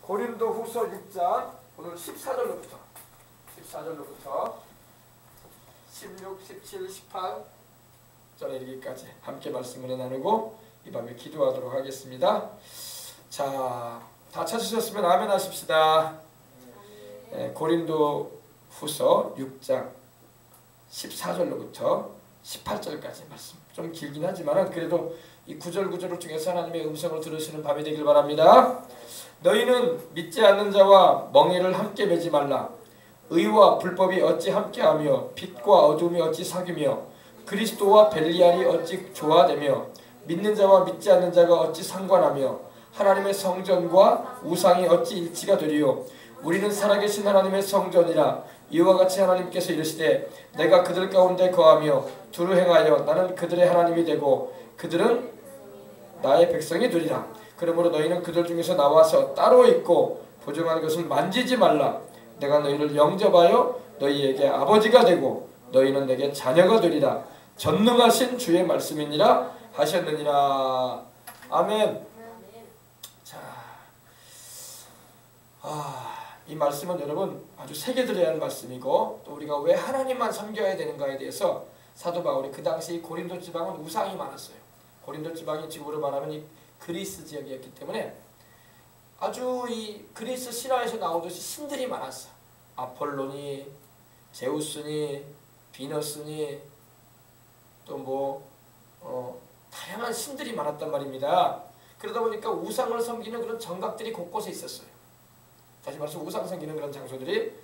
고린도 후서 6장 오늘 14절로부터 16, 17, 18절에 이르기까지 함께 말씀을 나누고 이 밤에 기도하도록 하겠습니다. 자, 다 찾으셨으면 아멘 하십시다. 고린도 후서 6장 14절로부터 18절까지 말씀. 좀 길긴 하지만 그래도 이 구절구절을 통해서 하나님의 음성을 들으시는 밤이 되길 바랍니다. 너희는 믿지 않는 자와 멍에를 함께 매지 말라. 의와 불법이 어찌 함께하며 빛과 어둠이 어찌 사귀며 그리스도와 벨리알이 어찌 조화되며 믿는 자와 믿지 않는 자가 어찌 상관하며 하나님의 성전과 우상이 어찌 일치가 되리요. 우리는 살아계신 하나님의 성전이라. 이와 같이 하나님께서 이르시되 내가 그들 가운데 거하며 두루 행하여 나는 그들의 하나님이 되고 그들은 나의 백성이 되리라. 그러므로 너희는 그들 중에서 나와서 따로 있고 보증하는 것을 만지지 말라. 내가 너희를 영접하여 너희에게 아버지가 되고 너희는 내게 자녀가 되리라. 전능하신 주의 말씀이니라 하셨느니라. 아멘. 자, 이 말씀은 여러분 아주 새겨 들어야 할 말씀이고 또 우리가 왜 하나님만 섬겨야 되는가에 대해서 사도 바울이 그 당시 고린도 지방은 우상이 많았어요. 고린도 지방이 지금으로 말하면 이 그리스 지역이었기 때문에 아주 이 그리스 신화에서 나오듯이 신들이 많았어. 아폴로니, 제우스니, 비너스니 또 다양한 신들이 많았단 말입니다. 그러다 보니까 우상을 섬기는 그런 정각들이 곳곳에 있었어요. 다시 말해서 우상 섬기는 그런 장소들이.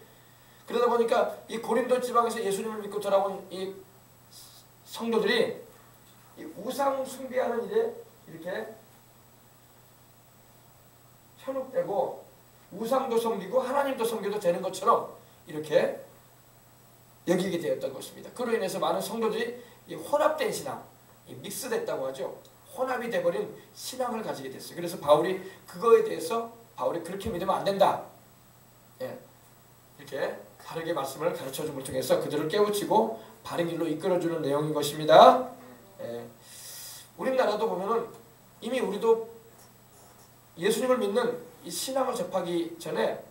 그러다 보니까 이 고린도 지방에서 예수님을 믿고 돌아온 이 성도들이 이 우상 숭배하는 일에 이렇게 현혹되고 우상도 섬기고 하나님도 섬겨도 되는 것처럼 이렇게 여기게 되었던 것입니다. 그로 인해서 많은 성도들이 이 혼합된 신앙, 이 믹스됐다고 하죠. 혼합이 돼버린 신앙을 가지게 됐어요. 그래서 바울이 그거에 대해서 바울이 그렇게 믿으면 안 된다. 이렇게 다르게 말씀을 가르쳐줌을 통해서 그들을 깨우치고 바른 길로 이끌어주는 내용인 것입니다. 우리나라도 보면은 이미 우리도 예수님을 믿는 이 신앙을 접하기 전에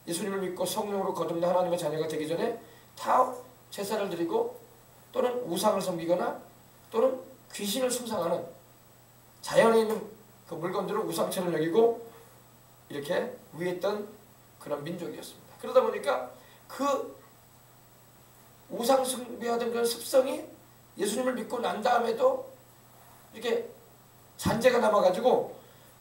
예수님을 믿고 성령으로 거듭난 하나님의 자녀가 되기 전에 다 제사를 드리고 또는 우상을 섬기거나 또는 귀신을 숭상하는 자연에 있는 그 물건들을 우상처럼 여기고 이렇게 위했던 그런 민족이었습니다. 그러다 보니까 그 우상 숭배하던 그런 습성이 예수님을 믿고 난 다음에도 이렇게 잔재가 남아가지고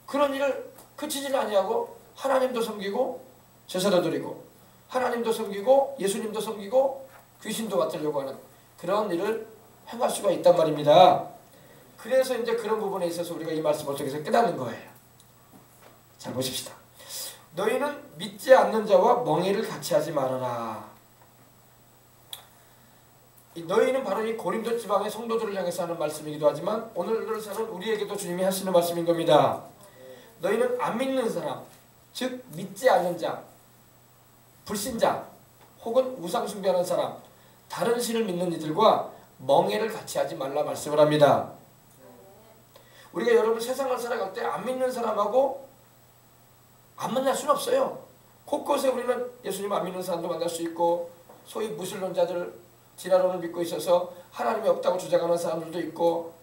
그런 일을 그치질 아니하고 하나님도 섬기고 제사도 드리고 하나님도 섬기고 예수님도 섬기고 귀신도 받으려고 하는 그런 일을 행할 수가 있단 말입니다. 그래서 이제 그런 부분에 있어서 우리가 이 말씀을 통해서 깨닫는 거예요. 잘 보십시다. 너희는 믿지 않는 자와 멍에를 같이 하지 말아라. 이 너희는 바로 이 고린도 지방의 성도들을 향해서 하는 말씀이기도 하지만 오늘을 사는 우리에게도 주님이 하시는 말씀인 겁니다. 너희는 안 믿는 사람, 즉 믿지 않는 자, 불신자 혹은 우상 숭배하는 사람, 다른 신을 믿는 이들과 멍에를 같이 하지 말라 말씀을 합니다. 우리가 여러분 세상을 살아갈 때 안 믿는 사람하고 안 만날 수는 없어요. 곳곳에 우리는 예수님 안 믿는 사람도 만날 수 있고 소위 무신론자들 진화론을 믿고 있어서 하나님이 없다고 주장하는 사람들도 있고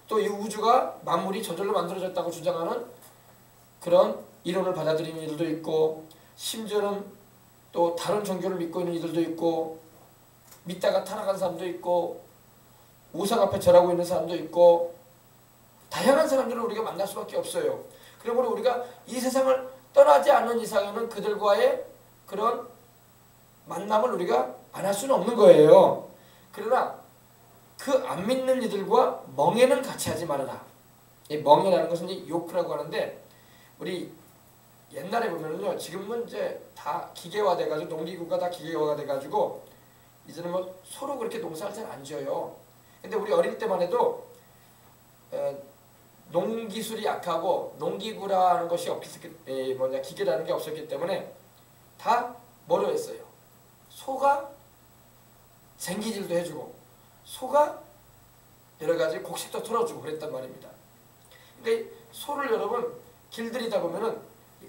또 이 우주가 만물이 저절로 만들어졌다고 주장하는 그런 이론을 받아들이는 이들도 있고 심지어는 또 다른 종교를 믿고 있는 이들도 있고 믿다가 타락한 사람도 있고 우상 앞에 절하고 있는 사람도 있고 다양한 사람들을 우리가 만날 수밖에 없어요. 그러므로 우리가 이 세상을 떠나지 않는 이상에는 그들과의 그런 만남을 우리가 안 할 수는 없는 거예요. 그러나 그 안 믿는 이들과 멍에는 같이 하지 말아라. 이 멍에라는 것은 이 요크라고 하는데 우리 옛날에 보면은요, 지금은 이제 다 기계화돼가지고 농기구가 다 기계화가 돼가지고 이제는 뭐 서로 그렇게 농사를 잘 안 지어요. 근데 우리 어릴 때만 해도 농기술이 약하고 농기구라는 것이 기계라는 게 없었기 때문에 다 뭐로 했어요? 소가 생기질도 해주고 소가 여러 가지 곡식도 털어주고 그랬단 말입니다. 그러니까 소를 여러분 길들이다 보면은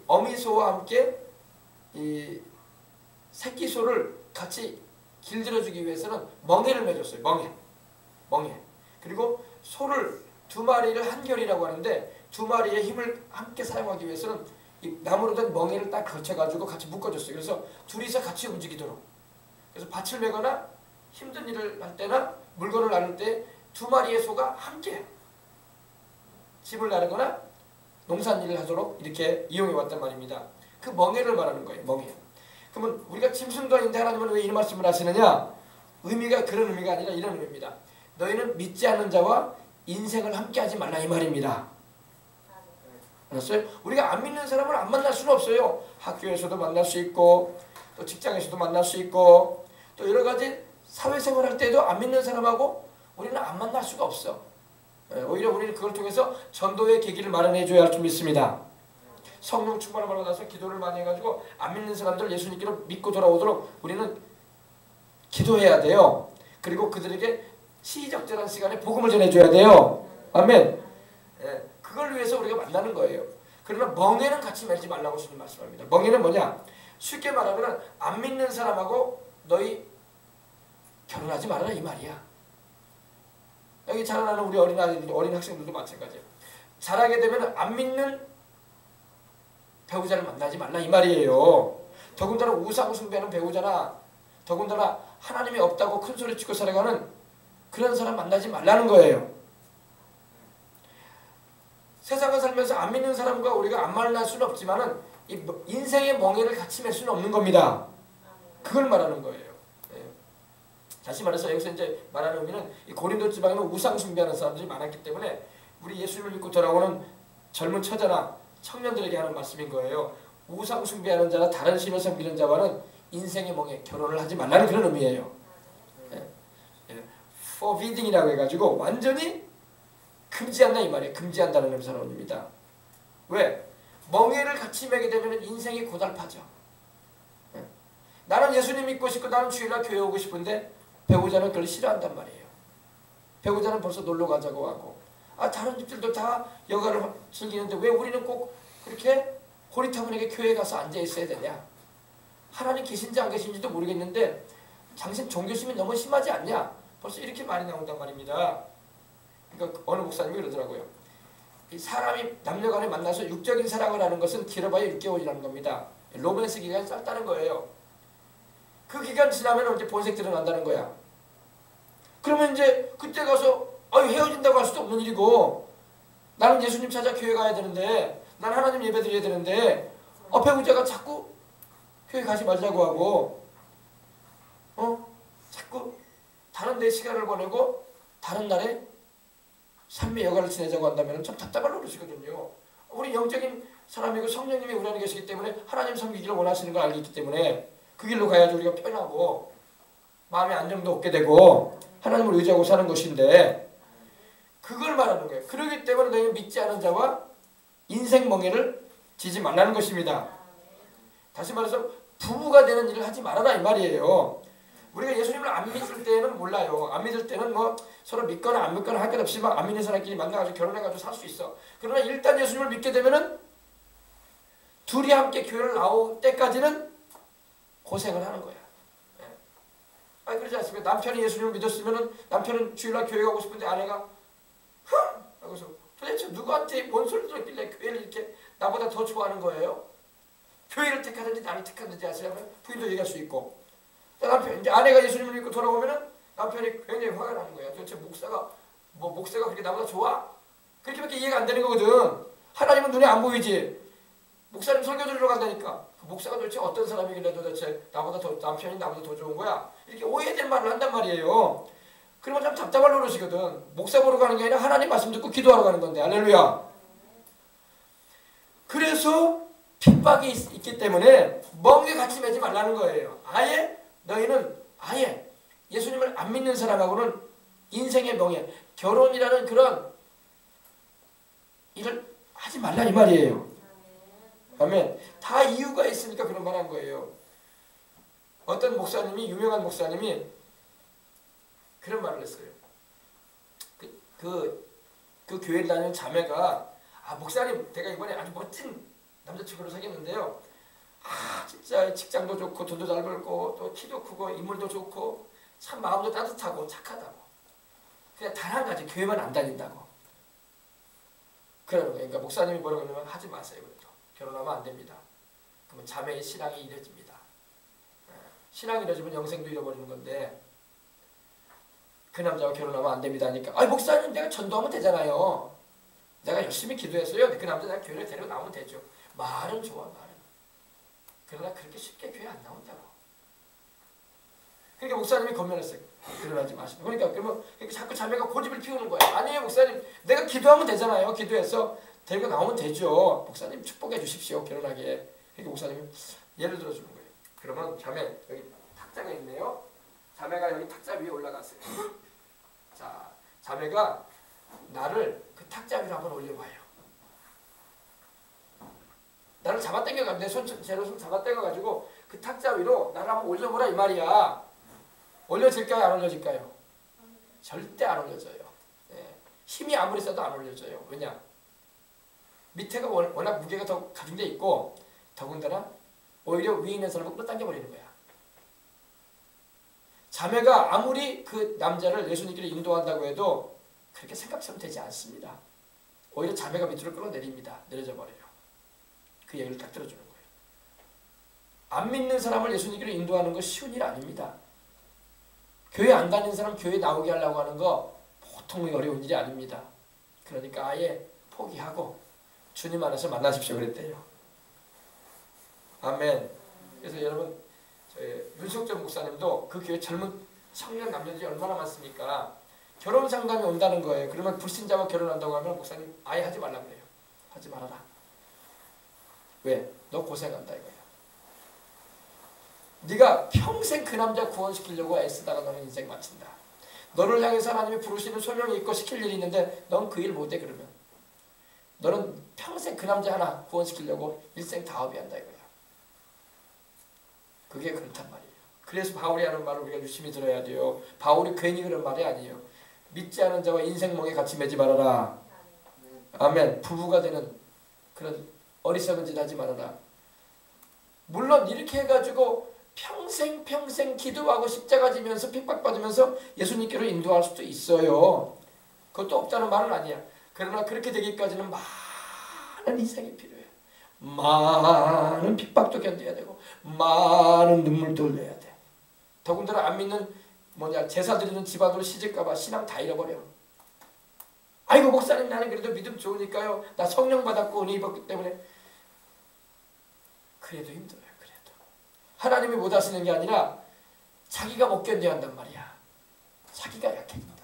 어미소와 함께 이 새끼소를 같이 길들여주기 위해서는 멍에를 매줬어요. 멍에. 그리고 소를 두 마리를 한결이라고 하는데 두 마리의 힘을 함께 사용하기 위해서는 이 나무로 된 멍에를 딱 걸쳐가지고 같이 묶어줬어요. 그래서 둘이서 같이 움직이도록. 그래서 밭을 메거나 힘든 일을 할 때나 물건을 나눌 때 두 마리의 소가 함께 집을 나르거나 농산일을 하도록 이렇게 이용해 왔단 말입니다. 그 멍에를 말하는 거예요. 멍에. 그러면 우리가 짐승도 아닌데 하나님은 왜 이 말씀을 하시느냐? 의미가 그런 의미가 아니라 이런 의미입니다. 너희는 믿지 않는 자와 인생을 함께하지 말라 이 말입니다. 알았어요? 우리가 안 믿는 사람을 안 만날 수는 없어요. 학교에서도 만날 수 있고 또 직장에서도 만날 수 있고 또 여러 가지 사회생활 할 때도 안 믿는 사람하고 우리는 안 만날 수가 없어. 오히려 우리는 그걸 통해서 전도의 계기를 마련해 줘야 할 줄 믿습니다. 성령 충만을 받아서 기도를 많이 해가지고 안 믿는 사람들 예수님께로 믿고 돌아오도록 우리는 기도해야 돼요. 그리고 그들에게 시의적절한 시간에 복음을 전해줘야 돼요. 아멘. 그걸 위해서 우리가 만나는 거예요. 그러나 멍에는 같이 매지 말라고 주님 말씀합니다. 멍에는 뭐냐? 쉽게 말하면 안 믿는 사람하고 너희 결혼하지 말아라 이 말이야. 여기 자라나는 우리 어린 학생들도 마찬가지예요. 자라게 되면 안 믿는 배우자를 만나지 말라 이 말이에요. 더군다나 우상 숭배하는 배우자나 더군다나 하나님이 없다고 큰 소리치고 살아가는 그런 사람 만나지 말라는 거예요. 세상을 살면서 안 믿는 사람과 우리가 안 만날 수는 없지만은 이 인생의 멍에를 같이 맬 수는 없는 겁니다. 그걸 말하는 거예요. 다시 말해서 여기서 이제 말하는 의미는 이 고린도 지방에는 우상 숭배하는 사람들이 많았기 때문에 우리 예수님을 믿고 돌아오는 젊은 처자나 청년들에게 하는 말씀인 거예요. 우상 숭배하는 자나 다른 신을 섬기는 자와는 인생의 멍에 결혼을 하지 말라는 그런 의미예요. forbidding이라고 해가지고 완전히 금지한다 이 말이에요. 금지한다는 의미입니다. 왜? 멍에를 같이 매게 되면 인생이 고달파져. 나는 예수님 믿고 싶고 나는 주일날 교회 오고 싶은데 배우자는 그걸 싫어한단 말이에요. 배우자는 벌써 놀러 가자고 하고 다른 집들도 다 여가를 즐기는데 왜 우리는 꼭 그렇게 호리타분하게 교회에 가서 앉아 있어야 되냐? 하나님 계신지 안 계신지도 모르겠는데 당신 종교심이 너무 심하지 않냐? 벌써 이렇게 말이 나온단 말입니다. 그러니까 어느 목사님이 그러더라고요. 이 사람이 남녀간에 만나서 육적인 사랑을 하는 것은 길어봐야 6개월이라는 겁니다. 로맨스 기간이 짧다는 거예요. 그 기간 지나면 이제 본색 드러난다는 거야. 그러면 이제 그때 가서 헤어진다고 할 수도 없는 일이고 나는 예수님 찾아 교회 가야 되는데 난 하나님 예배 드려야 되는데 배우자가 자꾸 교회 가지 말자고 하고 자꾸 다른 데 시간을 보내고 다른 날에 삶의 여가를 지내자고 한다면 참 답답할 노릇이거든요. 우리 영적인 사람이고 성령님이 우리 안에 계시기 때문에 하나님 섬기기를 원하시는 걸 알기 때문에 그 길로 가야지 우리가 편하고 마음의 안정도 얻게 되고 하나님을 의지하고 사는 것인데 그걸 말하는 거예요. 그렇기 때문에 너희는 믿지 않은 자와 인생 멍에를 지지 말라는 것입니다. 다시 말해서 부부가 되는 일을 하지 말아라 이 말이에요. 우리가 예수님을 안 믿을 때는 몰라요. 안 믿을 때는 뭐 서로 믿거나 안 믿거나 할 것 없이 막 안 믿는 사람끼리 만나가지고 결혼해가지고 살 수 있어. 그러나 일단 예수님을 믿게 되면은 둘이 함께 교회를 나올 때까지는 고생을 하는 거야. 그러지 않습니까? 남편이 예수님을 믿었으면은 남편은 주일날 교회 가고 싶은데 아내가 하고서 도대체 누구한테 뭔 소리 들었길래 교회를 이렇게 나보다 더 좋아하는 거예요? 교회를 택하든지 나를 택하든지 하시려면 부인도 얘기할 수 있고 남편 이제 아내가 예수님을 믿고 돌아오면은 남편이 굉장히 화가 나는 거야. 도대체 목사가 그렇게 나보다 좋아? 그렇게밖에 이해가 안 되는 거거든. 하나님은 눈에 안 보이지. 목사님 설교 들으러 간다니까. 그 목사가 도대체 어떤 사람이길래 도대체 남편이 나보다 더 좋은 거야? 이렇게 오해된 말을 한단 말이에요. 그러면 참 답답할 노릇이거든. 목사 보러 가는 게 아니라 하나님 말씀 듣고 기도하러 가는 건데. 할렐루야. 그래서 핍박이 있기 때문에 멍에 같이 매지 말라는 거예요. 너희는 예수님을 안 믿는 사람하고는 인생의 멍에 결혼이라는 그런 일을 하지 말라 이 말이에요. 아멘. 다 이유가 있으니까 그런 말 한 거예요. 어떤 목사님이 유명한 목사님이 그런 말을 했어요. 그 교회를 다니는 자매가 목사님 제가 이번에 아주 멋진 남자친구를 사귀었는데요. 진짜 직장도 좋고 돈도 잘 벌고 또 키도 크고 인물도 좋고 참 마음도 따뜻하고 착하다고. 그냥 단 한 가지 교회만 안 다닌다고. 그러는 거예요. 그러니까 목사님이 뭐라고 하냐면 하지 마세요. 그래도 결혼하면 안 됩니다. 그러면 자매의 신앙이 이뤄집니다. 신앙이 이뤄지면 영생도 잃어버리는 건데 그 남자와 결혼하면 안 됩니다 하니까 목사님 내가 전도하면 되잖아요. 내가 열심히 기도했어요. 그 남자 내가 교회를 데리고 나오면 되죠. 말은 좋아 말은. 그러나 그렇게 쉽게 교회 안 나온다고. 그러니까 목사님이 건면했어요. 결혼하지 마시고. 그러면 자꾸 자매가 고집을 피우는 거예요. 아니에요 목사님 내가 기도하면 되잖아요. 기도해서 데리고 나오면 되죠. 목사님 축복해 주십시오 결혼하게. 그러니까 목사님이 예를 들어주는 거예요. 그러면 자매 여기 탁자가 있네요. 자매가 여기 탁자 위에 올라갔어요. 자 자매가 나를 그 탁자 위로 한번 올려봐요. 나를 잡아당겨가 제로 손 잡아당겨가지고 그 탁자 위로 나를 한번 올려보라 이 말이야. 올려질까요? 안 올려질까요? 절대 안 올려져요. 네. 힘이 아무리 써도 안 올려져요. 왜냐? 밑에가 워낙 무게가 더 가중돼 있고 더군다나 오히려 위에 있는 사람을 끌어당겨버리는 거야. 자매가 아무리 그 남자를 예수님께로 인도한다고 해도 그렇게 생각처럼 되지 않습니다. 오히려 자매가 밑으로 끌어내립니다. 내려져 버려요. 그 얘기를 딱 들어주는 거예요. 안 믿는 사람을 예수님께로 인도하는 거 쉬운 일 아닙니다. 교회 안 다니는 사람 교회 나오게 하려고 하는 거 보통 어려운 일이 아닙니다. 그러니까 아예 포기하고 주님 안에서 만나십시오 그랬대요. 아멘. 그래서 여러분 윤석철 목사님도 그 교회 젊은 청년 남녀들이 얼마나 많습니까? 결혼 상담이 온다는 거예요. 그러면 불신자와 결혼한다고 하면 목사님 아예 하지 말라고 그래요. 하지 말아라. 왜? 너 고생한다 이거야. 네가 평생 그 남자 구원시키려고 애쓰다가 너는 인생 마친다. 너를 향해서 하나님이 부르시는 소명이 있고 시킬 일이 있는데 넌 그 일 못해 그러면 너는 평생 그 남자 하나 구원시키려고 일생 다업이한다 이거야. 그게 그렇단 말이에요. 그래서 바울이 하는 말을 우리가 유심히 들어야 돼요. 바울이 괜히 그런 말이 아니에요. 믿지 않은 자와 인생멍에 같이 매지 말아라. 아멘. 부부가 되는 그런 어리석은 짓 하지 말아라. 물론 이렇게 해가지고 평생 기도하고 십자가 지면서 핍박받으면서 예수님께로 인도할 수도 있어요. 그것도 없다는 말은 아니야. 그러나 그렇게 되기까지는 많은 희생이 필요해. 많은 핍박도 견뎌야 되고 많은 눈물도 흘려야 돼. 더군다나 안 믿는 제사 드리는 집안으로 시집가봐 신앙 다 잃어버려. 아이고 목사님 나는 그래도 믿음 좋으니까요. 나 성령 받았고 은혜 입었기 때문에. 그래도 힘들어요. 그래도 하나님이 못 하시는 게 아니라 자기가 못 견뎌야 한단 말이야. 자기가 약해진다.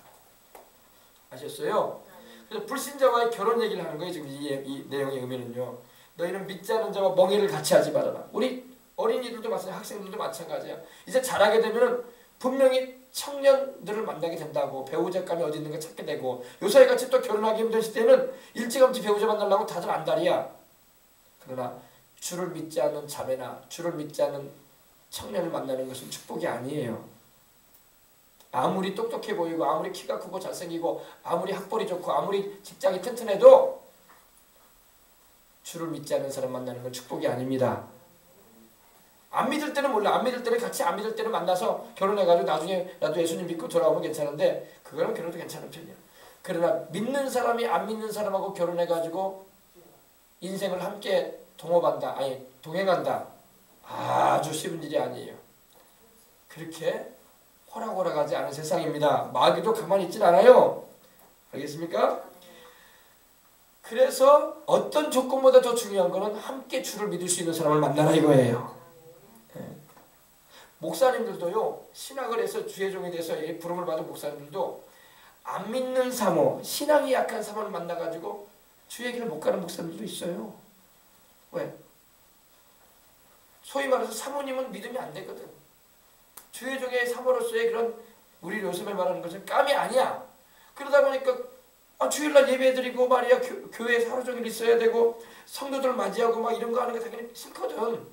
아셨어요? 그래서 불신자와의 결혼 얘기를 하는 거예요. 지금 이 내용의 의미는요. 너희는 믿지 않은 자와 멍해를 같이 하지 말아라. 우리 어린이들도 마찬가지야. 학생들도 마찬가지야. 이제 자라게 되면은 분명히 청년들을 만나게 된다고. 배우자감이 어디 있는가 찾게 되고. 요사이같이 또 결혼하기 힘든 시대는 일찌감치 배우자 만나려고 다들 안달이야. 그러나 주를 믿지 않는 자매나 주를 믿지 않는 청년을 만나는 것은 축복이 아니에요. 아무리 똑똑해 보이고 아무리 키가 크고 잘생기고 아무리 학벌이 좋고 아무리 직장이 튼튼해도 주를 믿지 않는 사람 만나는 건 축복이 아닙니다. 안 믿을 때는 몰라. 안 믿을 때는 같이 안 믿을 때는 만나서 결혼해가지고 나중에 나도 예수님 믿고 돌아오면 괜찮은데 그거는 그래도 괜찮은 편이야. 그러나 믿는 사람이 안 믿는 사람하고 결혼해가지고 인생을 함께 동행한다. 아주 쉬운 일이 아니에요. 그렇게 호락호락하지 않은 세상입니다. 마귀도 가만히 있진 않아요. 알겠습니까? 그래서 어떤 조건보다 더 중요한 것은 함께 주를 믿을 수 있는 사람을 만나라 이거예요. 네. 목사님들도요. 신학을 해서 주의 종이 돼서 부름을 받은 목사님들도 안 믿는 사모, 신앙이 약한 사모를 만나가지고 주의 길을 못 가는 목사님들도 있어요. 왜? 소위 말해서 사모님은 믿음이 안 되거든. 주의 종의 사모로서의 그런 우리 요즘에 말하는 것은 깜이 아니야. 그러다 보니까 주일날 예배드리고 말이야 교회에 하루 종일 있어야 되고 성도들 맞이하고 막 이런 거 하는 게 당연히 싫거든.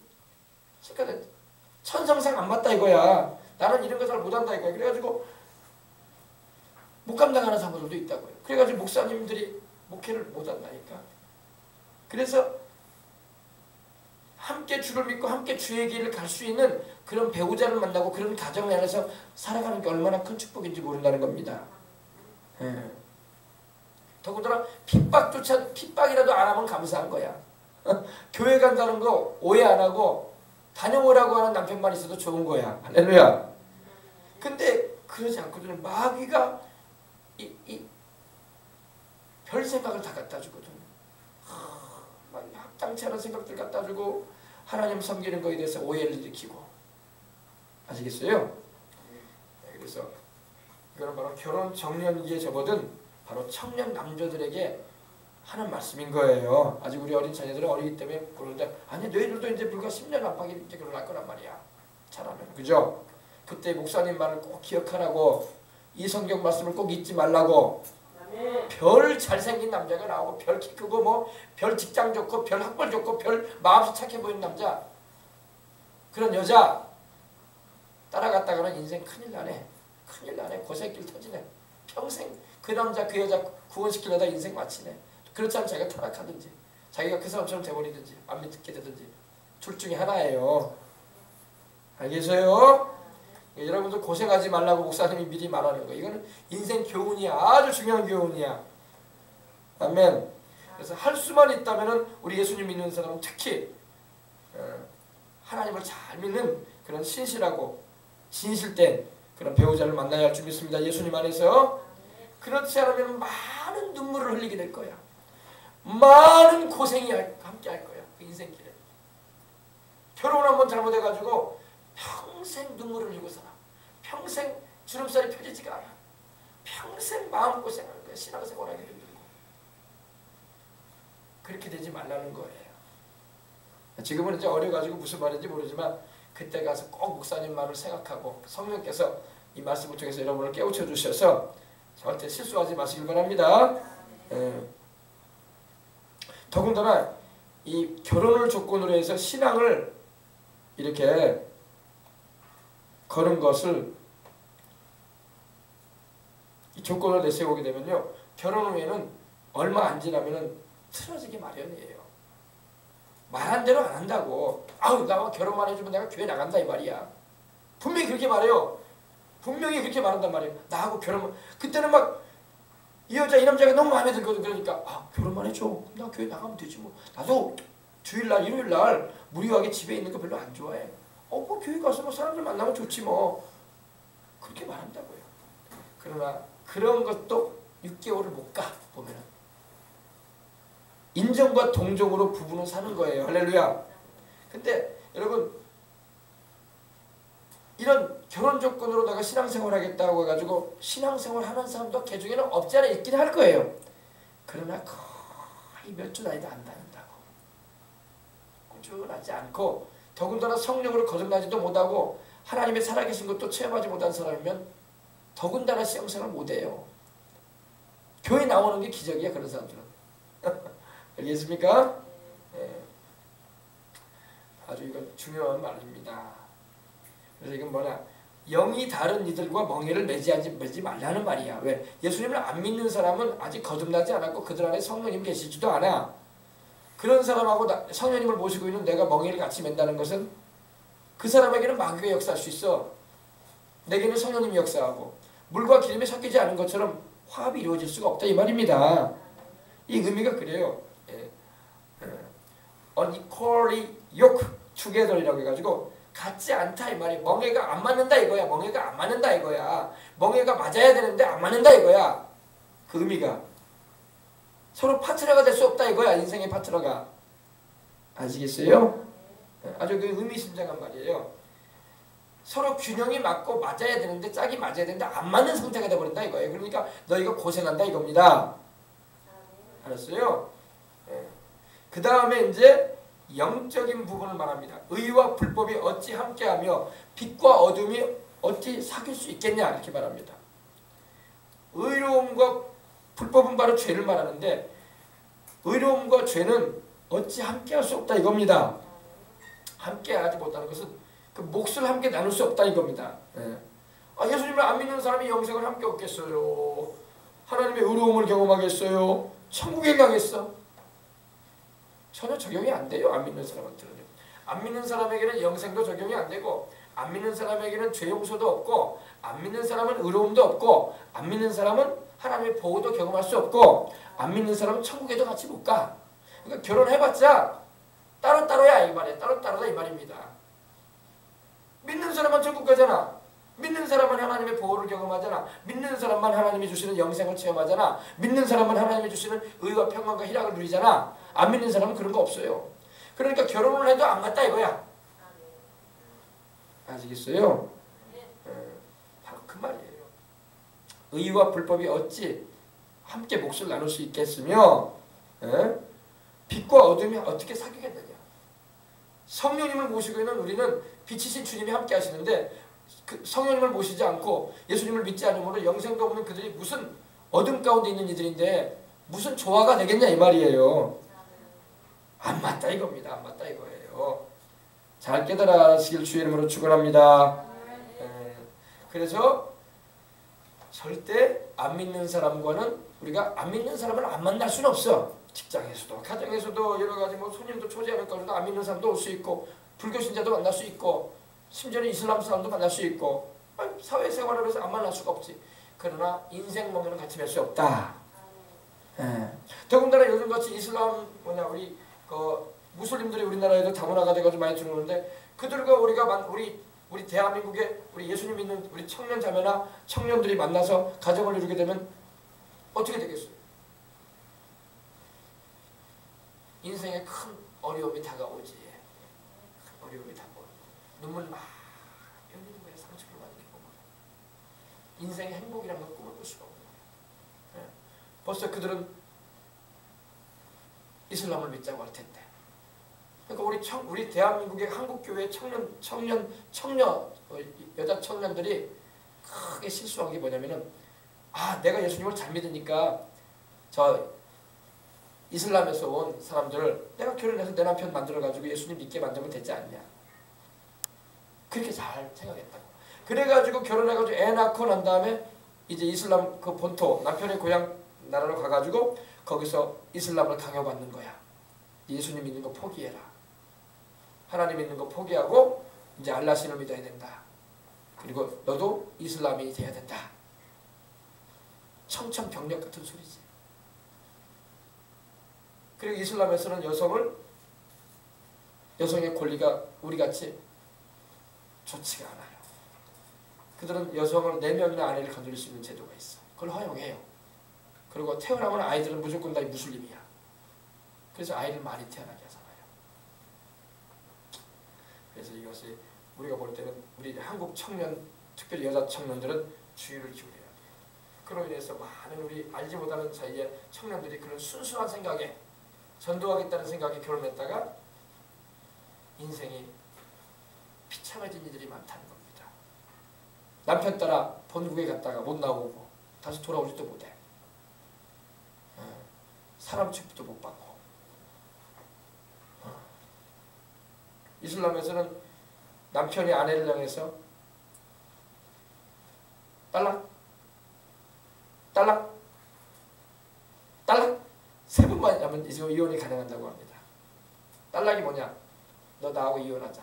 천성상 안 맞다 이거야. 나는 이런 거 잘 못한다 이거야. 그래가지고 못 감당하는 사모들도 있다고요. 그래가지고 목사님들이 목회를 못한다니까. 그래서 함께 주를 믿고 함께 주의 길을 갈 수 있는 그런 배우자를 만나고 그런 가정 안에서 살아가는 게 얼마나 큰 축복인지 모른다는 겁니다. 더군다나 핍박이라도 안 하면 감사한 거야. 교회 간다는 거 오해 안 하고 다녀오라고 하는 남편만 있어도 좋은 거야. 할렐루야. 근데 그러지 않거든. 마귀가 별 생각을 다 갖다 주거든. 막 합당치 않은 생각들 갖다 주고 하나님 섬기는 거에 대해서 오해를 일으키고. 아시겠어요? 그래서 이거는 바로 결혼 정년기에 접어든 바로 청년 남자들에게 하는 말씀인 거예요. 아직 우리 어린 자녀들은 어리기 때문에 그러는데 아니 너희들도 이제 불과 10년 안팎에 이제 결혼할 거란 말이야. 잘하면. 그죠? 그때 목사님 말을 꼭 기억하라고 이 성경 말씀을 꼭 잊지 말라고 별 잘생긴 남자가 나오고 별 키 크고 뭐 별 직장 좋고 별 학벌 좋고 별 마음씨 착해 보이는 남자 그런 여자 따라갔다가는 인생 큰일 나네. 큰일 나네. 고생길 터지네. 평생 그 남자 그 여자 구원시키려다 인생 마치네. 그렇지 않으면 자기가 타락하든지 자기가 그 사람처럼 돼버리든지 안 믿게 되든지 둘 중에 하나예요. 알겠어요? 여러분들 고생하지 말라고 목사님이 미리 말하는 거. 이거는 인생 교훈이야. 아주 중요한 교훈이야. 아멘. 그래서 할 수만 있다면은 우리 예수님 믿는 사람은 특히 하나님을 잘 믿는 그런 신실하고 진실된 그런 배우자를 만나야 할 줄 믿습니다. 예수님 안에서. 그렇지 않으면 많은 눈물을 흘리게 될 거야. 많은 고생이 함께 할 거야. 그 인생길에. 결혼 한번 잘못해가지고 평생 눈물을 흘리고 살아. 평생 주름살이 펴지지가 않아. 평생 마음고생하는 거야. 신앙생활하기 힘들고. 그렇게 되지 말라는 거예요. 지금은 이제 어려가지고 무슨 말인지 모르지만 그때 가서 꼭 목사님 말을 생각하고 성령께서 이 말씀을 통해서 여러분을 깨우쳐 주셔서 절대 실수하지 마시길 바랍니다. 더군다나 이 결혼을 조건으로 해서 신앙을 이렇게 거는 것을 이 조건을 내세우게 되면요 결혼 후에는 얼마 안 지나면은 틀어지기 마련이에요. 말한 대로 안 한다고. 아우 나와 결혼만 해주면 내가 교회 나간다 이 말이야. 분명히 그렇게 말해요. 분명히 그렇게 말한단 말이에요. 나하고 결혼만. 그때는 막 이 여자 이 남자가 너무 마음에 들거든. 그러니까 아 결혼만 해줘. 나 교회 나가면 되지 뭐. 나도 주일날 일요일날 무료하게 집에 있는 거 별로 안 좋아해. 뭐 교회 가서 뭐 사람들 만나면 좋지 뭐. 그렇게 말한다고요. 그러나 그런 것도 6개월을 못 가 보면은. 인정과 동정으로 부부는 사는 거예요. 할렐루야. 근데 여러분 이런 결혼 조건으로 내가 신앙생활 하겠다고 해가지고 신앙생활 하는 사람도 개중에는 없지 않아 있긴 할 거예요. 그러나 거의 몇 주 나이도 안 다닌다고. 꾸준하지 않고 더군다나 성령으로 거듭나지도 못하고 하나님의 살아계신 것도 체험하지 못한 사람이면 더군다나 신앙생활 못해요. 교회 나오는 게 기적이야 그런 사람들은. 알겠습니까? 네. 아주 이건 중요한 말입니다. 그래서 이건 뭐냐? 영이 다른 이들과 멍에를 매지 말라는 말이야. 왜? 예수님을 안 믿는 사람은 아직 거듭나지 않았고 그들 안에 성령님 계시지도 않아. 그런 사람하고 성령님을 모시고 있는 내가 멍에를 같이 맨다는 것은 그 사람에게는 마귀가 역사할 수 있어. 내게는 성령님이 역사하고 물과 기름이 섞이지 않은 것처럼 화합이 이루어질 수가 없다 이 말입니다. 이 의미가 그래요. unequally yoked together이라고 해가지고 같지 않다 이 말이에요. 멍에가 안 맞는다 이거야. 멍에가 안 맞는다 이거야. 멍에가 맞아야 되는데 안 맞는다 이거야. 그 의미가 서로 파트너가 될 수 없다 이거야. 인생의 파트너가. 아시겠어요? 아주 그 의미심장한 말이에요. 서로 균형이 맞고 맞아야 되는데 짝이 맞아야 되는데 안 맞는 상태가 돼버린다 이거예요. 그러니까 너희가 고생한다 이겁니다. 알았어요? 그 다음에 이제 영적인 부분을 말합니다. 의와 불법이 어찌 함께하며 빛과 어둠이 어찌 사귈 수 있겠냐 이렇게 말합니다. 의로움과 불법은 바로 죄를 말하는데 의로움과 죄는 어찌 함께할 수 없다 이겁니다. 함께하지 못하는 것은 그 몫을 함께 나눌 수 없다 이겁니다. 예수님을 안 믿는 사람이 영생을 함께 얻겠어요? 하나님의 의로움을 경험하겠어요? 천국에 가겠어? 전혀 적용이 안 돼요. 안 믿는 사람한테는. 안 믿는 사람에게는 영생도 적용이 안 되고, 안 믿는 사람에게는 죄 용서도 없고, 안 믿는 사람은 의로움도 없고, 안 믿는 사람은 하나님의 보호도 경험할 수 없고, 안 믿는 사람은 천국에도 같이 못 가. 그러니까 결혼해봤자 따로따로야 이 말이야. 따로따로다 이 말입니다. 믿는 사람만 천국 가잖아. 믿는 사람만 하나님의 보호를 경험하잖아. 믿는 사람만 하나님이 주시는 영생을 체험하잖아. 믿는 사람만 하나님이 주시는 의와 평강과 희락을 누리잖아. 안 믿는 사람은 그런 거 없어요. 그러니까 결혼을 해도 안 맞다 이거야. 아시겠어요? 바로 그 말이에요. 의와 불법이 어찌 함께 몫을 나눌 수 있겠으며, 빛과 어둠이 어떻게 사귀겠느냐. 성령님을 모시고는 우리는 빛이신 주님이 함께 하시는데, 그 성령님을 모시지 않고 예수님을 믿지 않으므로 영생도 없는 그들이 무슨 어둠 가운데 있는 이들인데 무슨 조화가 되겠냐 이 말이에요. 안 맞다 이겁니다. 안 맞다 이거예요. 잘 깨달으시길 주의 이름으로 축원합니다. 그래서 절대 안 믿는 사람과는, 우리가 안 믿는 사람을 안 만날 수는 없어. 직장에서도 가정에서도 여러 가지 뭐 손님도 초대하는 가운데도 안 믿는 사람도 올 수 있고, 불교 신자도 만날 수 있고, 심지어는 이슬람 사람도 만날 수 있고, 사회생활을 해서 안 만날 수가 없지. 그러나 인생 멍에는 같이 뵐 수 없다. 더군다나 요즘같이 이슬람 우리 무슬림들이 우리나라에도 다문화가 돼가지고 많이 들어오는데, 그들과 우리 대한민국의 우리 예수님 믿는 우리 청년 자매나 청년들이 만나서 가정을 이루게 되면 어떻게 되겠어요? 인생에 큰 어려움이 다가오지. 큰 어려움이 다가오고 눈물 막 흘리는 거야. 상처를 많이 겪고. 인생의 행복이란 걸 꿈을 꿀 수가 없는 거야. 벌써 그들은 이슬람을 믿자고 할 텐데. 그러니까 우리 대한민국의 한국교회 청년 여자 청년들이 크게 실수한 게 뭐냐면은, 내가 예수님을 잘 믿으니까 저 이슬람에서 온 사람들을 내가 결혼해서 내 남편 만들어가지고 예수님 믿게 만들면 되지 않냐. 그렇게 잘 생각했다고. 그래가지고 결혼해가지고 애 낳고 난 다음에 이제 이슬람 그 본토 남편의 고향 나라로 가가지고 거기서 이슬람을 강요받는 거야. 예수님 믿는 거 포기해라. 하나님 믿는 거 포기하고 이제 알라신을 믿어야 된다. 그리고 너도 이슬람이 돼야 된다. 청천벽력 같은 소리지. 그리고 이슬람에서는 여성의 권리가 우리같이 좋지가 않아요. 그들은 여성을 4명이나 아내를 건드릴 수 있는 제도가 있어. 그걸 허용해요. 그리고 태어나면 아이들은 무조건 다 무슬림이야. 그래서 아이를 많이 태어나게 하잖아요. 그래서 이것이 우리가 볼 때는 우리 한국 청년, 특별히 여자 청년들은 주의를 기울여야 돼요. 그로 인해서 많은 우리 알지 못하는 사이에 청년들이 그런 순수한 생각에 전도하겠다는 생각에 결혼했다가 인생이 비참해진 이들이 많다는 겁니다. 남편 따라 본국에 갔다가 못 나오고 다시 돌아오지도 못해. 사람 취급도 못 받고. 이슬람에서는 남편이 아내를 향해서 딸락, 딸락, 딸락 3번만 하면 이제 이혼이 가능한다고 합니다. 딸락이 뭐냐? 너 나하고 이혼하자.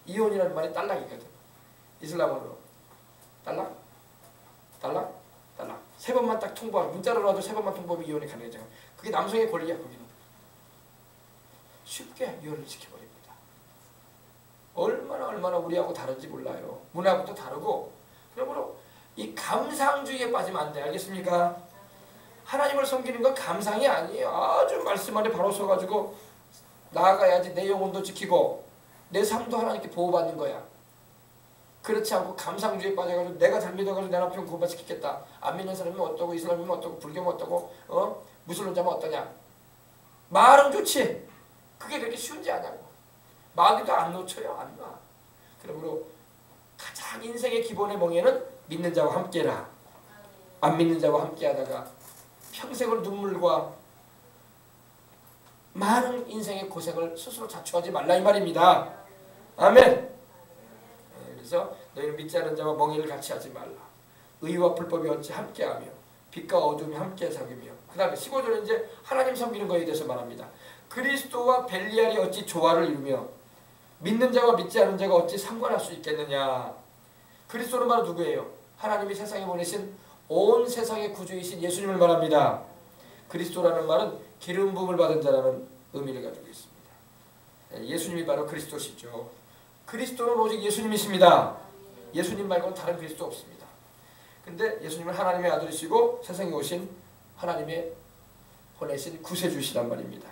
이혼이라는 말이 딸락이거든. 이슬람어로 딸락, 딸락, 딸락 3번만 딱 통보하면, 문자로라도 3번만 통보하면 이혼이 가능해져요. 그게 남성의 권리야. 거기는 쉽게 이혼을 시켜버립니다. 얼마나 우리하고 다른지 몰라요. 문화부터 다르고. 그러므로 이 감상주의에 빠지면 안 돼. 알겠습니까? 하나님을 섬기는 건 감상이 아니에요. 아주 말씀 안에 바로 서가지고 나아가야지. 내 영혼도 지키고 내 삶도 하나님께 보호받는 거야. 그렇지 않고 감상주의에 빠져가지고 내가 잘 믿어가지고 내 남편 구원시키겠다. 안 믿는 사람이면 어떠고, 이슬람이면 어떠고, 불교면 어떠고, 무슬림자면 어떠냐. 말은 좋지. 그게 그렇게 쉬운지 아냐고. 마귀도 안 놓쳐요. 안 놔. 그러므로 가장 인생의 기본의 멍에는 믿는 자와 함께라. 안 믿는 자와 함께하다가 평생을 눈물과 많은 인생의 고생을 스스로 자초하지 말라 이 말입니다. 아멘. 그래서 너희는 믿지 않은 자와 멍에를 같이 하지 말라. 의와 불법이 어찌 함께하며 빛과 어둠이 함께 사귀며. 그 다음에 15절은 이제 하나님 섬기는 거에 대해서 말합니다. 그리스도와 벨리알이 어찌 조화를 이루며 믿는 자와 믿지 않은 자가 어찌 상관할 수 있겠느냐. 그리스도는 바로 누구예요? 하나님이 세상에 보내신 온 세상의 구주이신 예수님을 말합니다. 그리스도라는 말은 기름 부음을 받은 자라는 의미를 가지고 있습니다. 예수님이 바로 그리스도시죠. 그리스도는 오직 예수님이십니다. 예수님 말고는 다른 그리스도 없습니다. 근데 예수님은 하나님의 아들이시고 세상에 오신 하나님의 보내신 구세주시란 말입니다.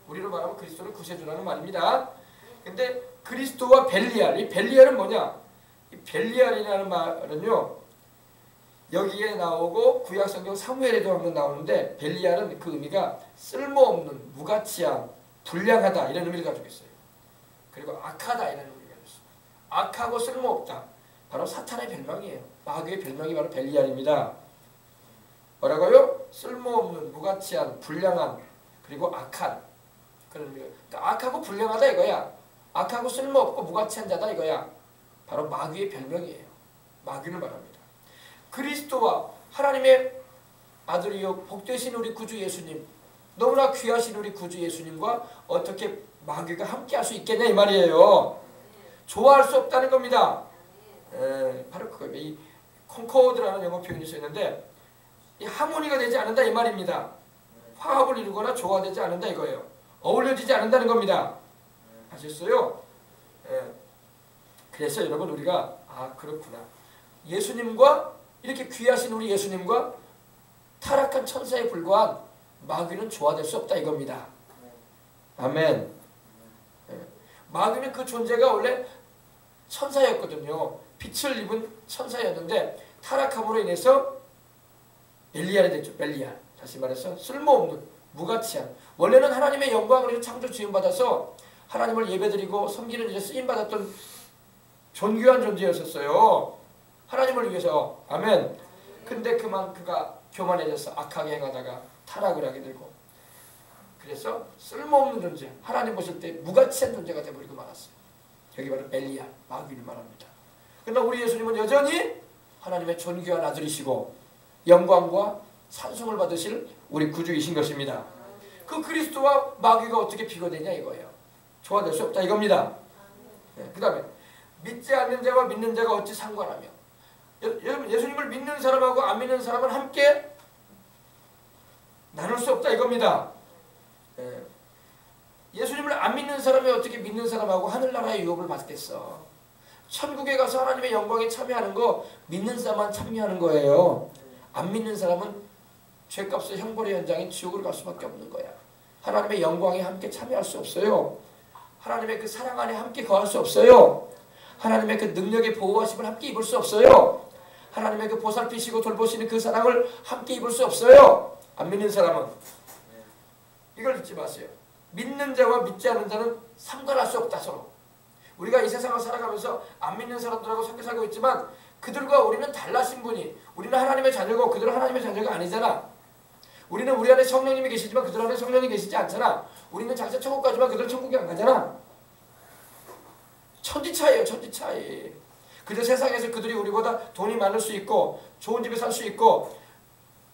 우리로 말하면 그리스도는 구세주라는 말입니다. 근데 그리스도와 벨리알, 이 벨리알은 뭐냐? 이 벨리알이라는 말은요, 여기에 나오고 구약 성경 사무엘에도 한번 나오는데, 벨리알은 그 의미가 쓸모없는, 무가치한, 불량하다 이런 의미를 가지고 있어요. 그리고 악하다 이런 의미가 있습니다. 악하고 쓸모없다, 바로 사탄의 별명이에요. 마귀의 별명이 바로 벨리알입니다. 뭐라고요? 쓸모없는, 무가치한, 불량한, 그리고 악한 그런 의미가. 그러니까 악하고 불량하다 이거야. 악하고 쓸모없고 무가치한 자다 이거야. 바로 마귀의 별명이에요. 마귀를 말합니다. 그리스도와 하나님의 아들이요 복되신 우리 구주 예수님, 너무나 귀하신 우리 구주 예수님과 어떻게 마귀가 함께할 수 있겠냐 이 말이에요. 좋아할 수 없다는 겁니다. 바로 그거예요. 이 콘코드라는 영어 표현이 있었는데, 이 하모니가 되지 않는다 이 말입니다. 화합을 이루거나 조화되지 않는다 이거예요. 어울려지지 않는다는 겁니다. 아셨어요? 그래서 여러분 우리가 그렇구나, 예수님과 이렇게 귀하신 우리 예수님과 타락한 천사에 불과한 마귀는 조화될 수 없다 이겁니다. 아멘. 마귀는 그 존재가 원래 천사였거든요. 빛을 입은 천사였는데 타락함으로 인해서 벨리알이 됐죠. 벨리알. 다시 말해서 쓸모없는, 무가치한, 원래는 하나님의 영광을 위해서 창조 지음받아서 하나님을 예배드리고 섬기는 일에 쓰임받았던 존귀한 존재였었어요. 하나님을 위해서. 아멘. 근데 그만 그가 교만해져서 악하게 행하다가 타락을 하게 되고, 그래서 쓸모없는 존재, 하나님 보실 때 무가치한 존재가 되어버리고 말았어요. 여기 바로 벨리알, 마귀를 말합니다. 그러나 우리 예수님은 여전히 하나님의 존귀한 아들이시고 영광과 찬송을 받으실 우리 구주이신 것입니다. 그 그리스도와 마귀가 어떻게 비교되냐 이거예요. 조화될 수 없다 이겁니다. 그 다음에 믿지 않는 자와 믿는 자가 어찌 상관하며, 여러분 예수님을 믿는 사람하고 안 믿는 사람은 함께 나눌 수 없다 이겁니다. 예수님을 안 믿는 사람이 어떻게 믿는 사람하고 하늘나라의 유업을 받겠어. 천국에 가서 하나님의 영광에 참여하는 거 믿는 사람만 참여하는 거예요. 안 믿는 사람은 죄값의 형벌의 현장인 지옥으로 갈 수밖에 없는 거야. 하나님의 영광에 함께 참여할 수 없어요. 하나님의 그 사랑 안에 함께 거할 수 없어요. 하나님의 그 능력의 보호하심을 함께 입을 수 없어요. 하나님의 그 보살피시고 돌보시는 그 사랑을 함께 입을 수 없어요. 안 믿는 사람은. 이걸 잊지 마세요. 믿는 자와 믿지 않는 자는 상관할 수 없다 서로. 우리가 이 세상을 살아가면서 안 믿는 사람들하고 섞여 살고 있지만 그들과 우리는 달라진 분이, 우리는 하나님의 자녀고 그들은 하나님의 자녀가 아니잖아. 우리는 우리 안에 성령님이 계시지만 그들 안에 성령이 계시지 않잖아. 우리는 장차 천국 가지만 그들은 천국에 안 가잖아. 천지차이에요. 천지차이. 그저 세상에서 그들이 우리보다 돈이 많을 수 있고 좋은 집에 살 수 있고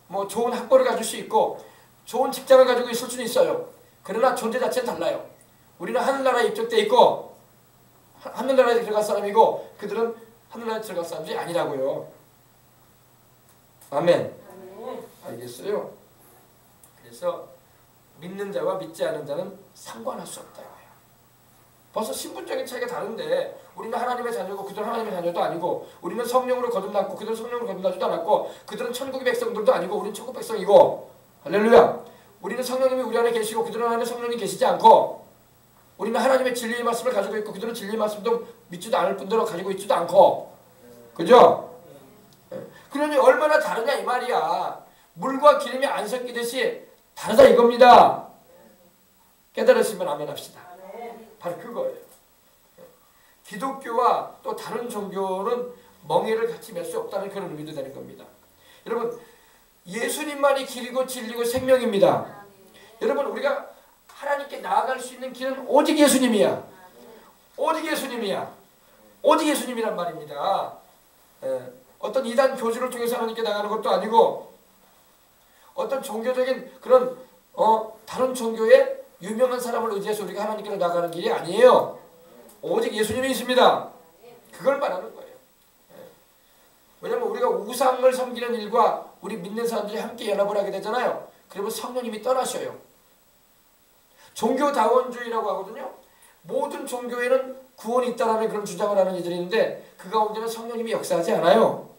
뭐 좋은 학벌을 가질 수 있고 좋은 직장을 가지고 있을 수는 있어요. 그러나 존재 자체는 달라요. 우리는 하늘나라에 입적돼 있고 하늘나라에 들어갈 사람이고 그들은 하늘나라에 들어갈 사람이 아니라고요. 아멘. 알겠어요? 그래서 믿는 자와 믿지 않은 자는 상관할 수 없다. 벌써 신분적인 차이가 다른데 우리는 하나님의 자녀고 그들은 하나님의 자녀도 아니고, 우리는 성령으로 거듭났고 그들은 성령으로 거듭나지도 않았고, 그들은 천국의 백성들도 아니고 우리는 천국 백성이고, 할렐루야. 우리는 성령님이 우리 안에 계시고 그들은 안에 성령이 계시지 않고, 우리는 하나님의 진리의 말씀을 가지고 있고 그들은 진리의 말씀도 믿지도 않을 뿐더러 가지고 있지도 않고, 그죠? 그러니 얼마나 다르냐 이 말이야. 물과 기름이 안 섞이듯이 다르다 이겁니다. 깨달으시면 아멘 합시다. 바로 그거예요. 기독교와 또 다른 종교는 멍에를 같이 맬 수 없다는 그런 의미도 되는 겁니다. 여러분 예수님만이 길이고 진리고 생명입니다. 여러분 우리가 하나님께 나아갈 수 있는 길은 오직 예수님이야. 오직 예수님이야. 오직 예수님이란 말입니다. 어떤 이단 교주를 통해서 하나님께 나가는 것도 아니고 어떤 종교적인 그런 다른 종교의 유명한 사람을 의지해서 우리가 하나님께로 나가는 길이 아니에요. 오직 예수님이 있습니다. 그걸 말하는 거예요. 왜냐하면 우리가 우상을 섬기는 일과 우리 믿는 사람들이 함께 연합을 하게 되잖아요. 그러면 성령님이 떠나셔요. 종교다원주의라고 하거든요. 모든 종교에는 구원이 있다는 그런 주장을 하는 이들이 있는데 그 가운데는 성령님이 역사하지 않아요.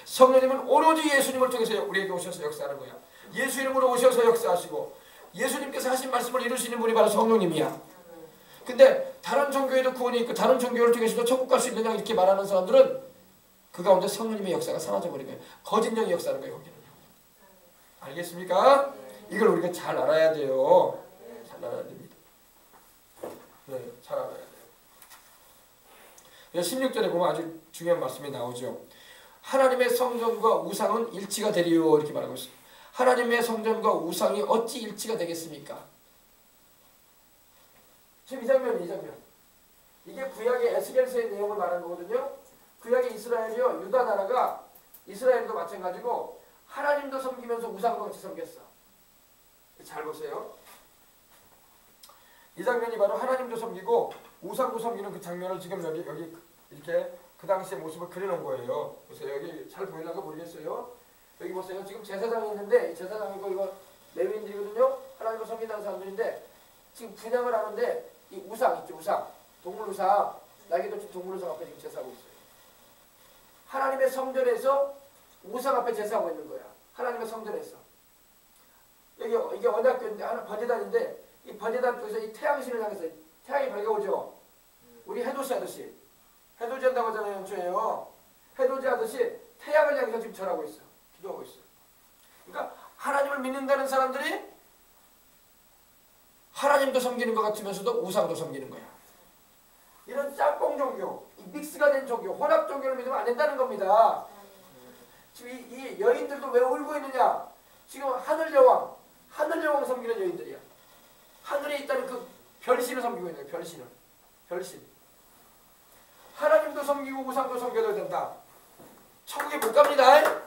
성령님은 오로지 예수님을 통해서 우리에게 오셔서 역사하는 거야. 예수 이름으로 오셔서 역사하시고 예수님께서 하신 말씀을 이루시는 분이 바로 성령님이야. 근데 다른 종교에도 구원이 있고 다른 종교를 통해서도 천국 갈 수 있느냐 이렇게 말하는 사람들은 그 가운데 성령님의 역사가 사라져버린 거예요. 거짓 영이 역사하는 거예요. 거기는. 알겠습니까? 이걸 우리가 잘 알아야 돼요. 잘 알아야 됩니다. 네, 잘 알아야 돼요. 16절에 보면 아주 중요한 말씀이 나오죠. 하나님의 성전과 우상은 일치가 되리요 이렇게 말하고 있습니다. 하나님의 성전과 우상이 어찌 일치가 되겠습니까? 지금 이 장면. 이게 구약의 에스겔서의 내용을 말하는 거거든요. 구약의 이스라엘이요. 유다 나라가 이스라엘도 마찬가지고 하나님도 섬기면서 우상도 같이 섬겼어. 잘 보세요. 이 장면이 바로 하나님도 섬기고 우상도 섬기는 그 장면을 지금 여기 이렇게 그 당시의 모습을 그려놓은 거예요. 보세요. 여기 잘 보이려고 모르겠어요. 여기 보세요. 지금 제사장이 있는데 제사장이고 이거 레위인들이거든요. 하나님을 섬긴다는 사람들인데 지금 분양을 하는데 이 우상 있죠. 우상. 동물 우상. 날개도 동물 우상 앞에 지금 제사하고 있어요. 하나님의 성전에서 우상 앞에 제사하고 있는 거야. 하나님의 성전에서. 여기 이게 언약궤인데 하나 번제단인데 이 번제단 쪽에서 이 태양신을 향해서 태양이 밝아오죠. 우리 해돋이 하듯이. 해돋이 한다고 하잖아요. 연초에요. 해돋이 하듯이 태양을 향해서 지금 절하고 있어. 기도하고 있어요. 그러니까 하나님을 믿는다는 사람들이 하나님도 섬기는 것 같으면서도 우상도 섬기는 거야. 이런 짬뽕 종교, 이 믹스가 된 종교, 혼합 종교를 믿으면 안 된다는 겁니다. 지금 이 여인들도 왜 울고 있느냐? 지금 하늘 여왕 섬기는 여인들이야. 하늘에 있다는 그 별신을 섬기고 있는 거야. 별신. 하나님도 섬기고 우상도 섬겨야 된다. 천국에 못 갑니다.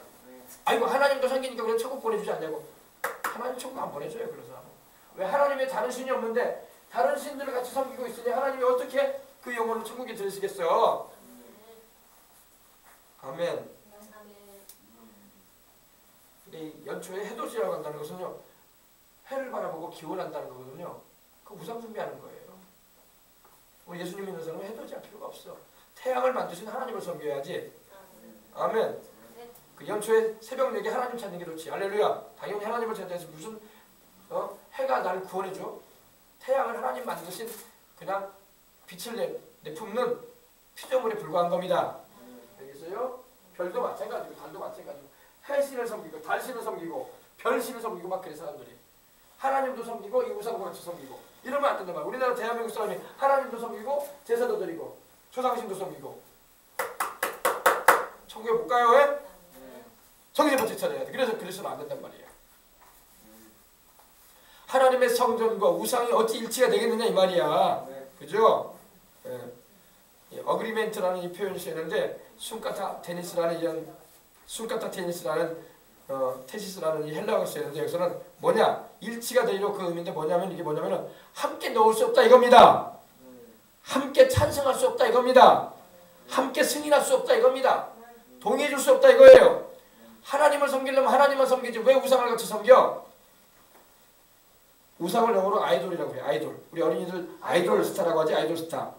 아이고 하나님도 섬기니까 그래 천국 보내주지 않냐고. 하나님 천국 안 보내줘요. 그래서 왜 하나님의 다른 신이 없는데 다른 신들을 같이 섬기고 있으니 하나님이 어떻게 그 영혼을 천국에 들으시겠어요? 아멘. 이 연초에 해돋이라고 한다는 것은요. 해를 바라보고 기원한다는 거거든요. 그 우상 숭배하는 거예요. 우리 예수님 믿는 사람은 해돋이할 필요가 없어. 태양을 만드신 하나님을 섬겨야지. 아멘. 그 연초에 새벽 4개 하나님 찾는 게 좋지. 할렐루야. 당연히 하나님을 찾아서 무슨 해가 나를 구원해줘? 태양을 하나님 만드신 그냥 빛을 내뿜는 피조물에 불과한 겁니다. 알겠어요? 별도 마찬가지고 달도 마찬가지고 해신을 섬기고 달신을 섬기고 별신을 섬기고 막 그래 사람들이. 하나님도 섬기고 이 우상도 같이 섬기고 이러면 안 된단 말이야. 우리나라 대한민국 사람이 하나님도 섬기고 제사도 드리고 조상신도 섬기고 천국에 못 가요? 왜? 성경부터 찾아야 돼. 그래서는 안 된단 말이야. 하나님의 성전과 우상이 어찌 일치가 되겠느냐 이 말이야. 그죠? 어그리멘트라는 이 표현이 쓰였는데 순카타 테니스라는 테시스라는 이 헬라어가 쓰였는데 여기서는 뭐냐? 일치가 되리로 그 의미인데 뭐냐면 이게 뭐냐면은 함께 넣을 수 없다 이겁니다. 함께 찬성할 수 없다 이겁니다. 함께 승인할 수 없다 이겁니다. 동의해 줄 수 없다 이거예요. 하나님을 섬기려면 하나님만 섬기지 왜 우상을 같이 섬겨? 우상을 영어로 아이돌이라고 해요. 아이돌. 우리 어린이들 아이돌 스타라고 하지. 아이돌 스타.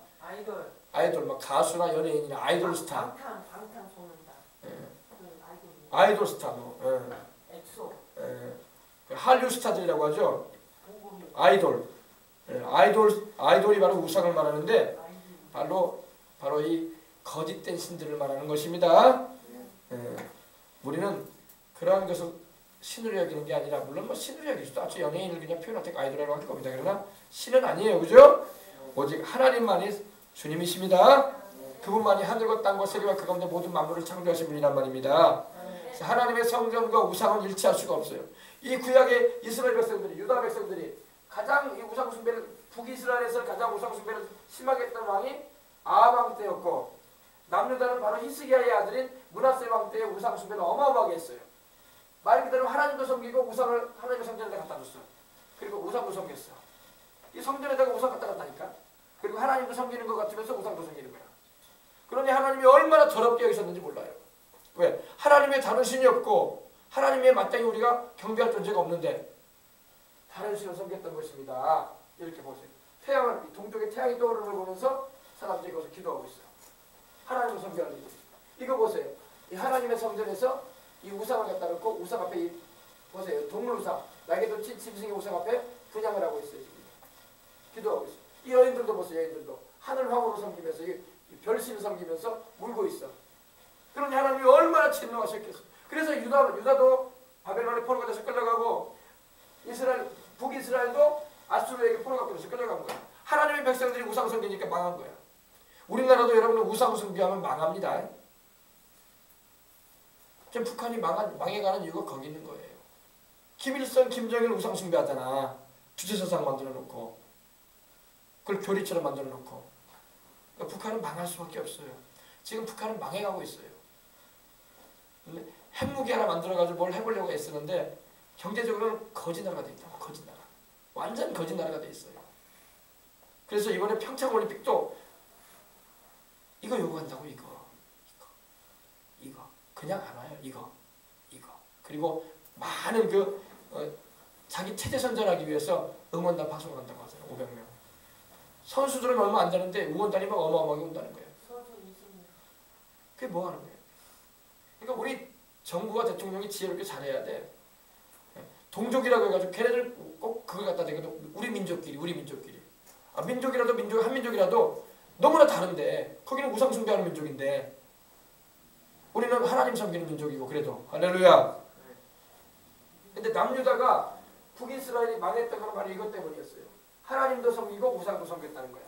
아이돌 막 가수나 연예인이나 아이돌 스타. 방탄소년단. 아이돌 스타 엑소. 한류 스타들이라고 하죠. 아이돌. 아이돌이 바로 우상을 말하는데 바로 이 거짓된 신들을 말하는 것입니다. 우리는 그러한 것을 신으로 여기는 게 아니라 물론 뭐 신으로 여길 수도 아주 연예인을 그냥 표현할 때 아이돌이라고 할 겁니다. 그러나 신은 아니에요. 그죠? 오직 하나님만이 주님이십니다. 그분만이 하늘과 땅과 세계와 그 가운데 모든 만물을 창조하신 분이란 말입니다. 그래서 하나님의 성전과 우상은 일치할 수가 없어요. 이 구약의 이스라엘 백성들이 유다 백성들이 가장 이 우상 숭배를 북이스라엘에서 가장 우상 숭배를 심하게 했던 왕이 아합 왕 때였고 남유다는 바로 히스기야의 아들인 므낫세 왕 때의 우상 숭배를 어마어마하게 했어요. 말 그대로 하나님도 섬기고 우상을 하나님의 성전에 갖다 줬어. 그리고 우상도 섬겼어. 이 성전에다가 우상 갖다 놨다니까. 그리고 하나님도 섬기는 것 같으면서 우상도 섬기는 거야. 그러니 하나님이 얼마나 더럽게 여기셨는지 몰라요. 왜? 하나님의 다른 신이 없고 하나님의 마땅히 우리가 경배할 존재가 없는데 다른 신을 섬겼던 것입니다. 이렇게 보세요. 태양을, 동쪽에 태양이 떠오르는 걸 보면서 사람들이 거기서 기도하고 있어요. 하나님을 섬겨할 일이. 이거 보세요. 이 하나님의 성전에서 이 우상을 갖다 놓고 우상 앞에 보세요. 동물 우상, 날개도 친 짐승의 우상 앞에 분양을 하고 있어요. 지금. 기도하고 있어요. 이 여인들도 보세요. 여인들도 하늘 황후를 섬기면서 이 별신을 섬기면서 울고 있어. 그러니 하나님이 얼마나 진노하셨겠어. 그래서 유다도 바벨론의 포로가 돼서 끌려가고 북이스라엘도 아수르에게 포로가 돼서 끌려간 거야. 하나님의 백성들이 우상 섬기니까 망한 거야. 우리나라도 여러분은 우상 숭배하면 망합니다. 지금 북한이 망해가는 이유가 거기 있는 거예요. 김일성, 김정일 우상 숭배하잖아. 주체사상 만들어 놓고 그걸 교리처럼 만들어 놓고. 그러니까 북한은 망할 수밖에 없어요. 지금 북한은 망해가고 있어요. 핵무기 하나 만들어가지고 뭘 해보려고 애쓰는데 경제적으로는 거지 나라가 돼 있다고. 거지 나라. 완전 거지 나라가 돼 있어요. 그래서 이번에 평창올림픽도 이거 요구한다고. 이거 그냥 안 와요. 이거 그리고 많은 자기 체제 선전하기 위해서 응원단 파송한다고 하잖아요. 500명. 선수들은 얼마 안 되는데 응원단이 막 어마어마하게 온다는 거예요. 그게 뭐 하는 거예요? 그러니까 우리 정부와 대통령이 지혜롭게 잘해야 돼. 동족이라고 해가지고 걔네들 꼭 그걸 갖다 대거든. 우리 민족끼리. 민족이라도 한민족이라도 너무나 다른데 거기는 우상 숭배하는 민족인데 우리는 하나님 섬기는 민족이고. 그래도 할렐루야. 근데 남유다가 북이스라엘이 망했던 건 바로 이것 때문이었어요. 하나님도 섬기고 우상도 섬겼다는 거야.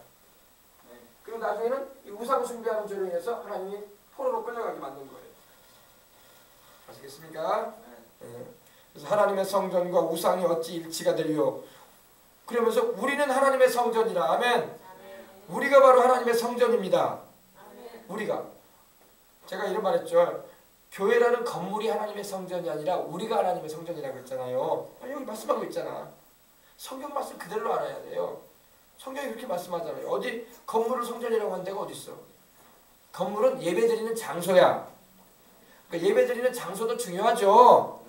그리고 나중에는 이 우상 숭배하는 죄로 인해서 하나님이 포로로 끌려가게 만든 거예요. 아시겠습니까? 그래서 하나님의 성전과 우상이 어찌 일치가 되리요. 그러면서 우리는 하나님의 성전이라. 아멘. 우리가 바로 하나님의 성전입니다. 우리가. 제가 이런 말 했죠. 교회라는 건물이 하나님의 성전이 아니라 우리가 하나님의 성전이라고 했잖아요. 여기 말씀하고 있잖아. 성경 말씀 그대로 알아야 돼요. 성경이 그렇게 말씀하잖아요. 어디 건물을 성전이라고 한 데가 어디 있어. 건물은 예배드리는 장소야. 그러니까 예배드리는 장소도 중요하죠.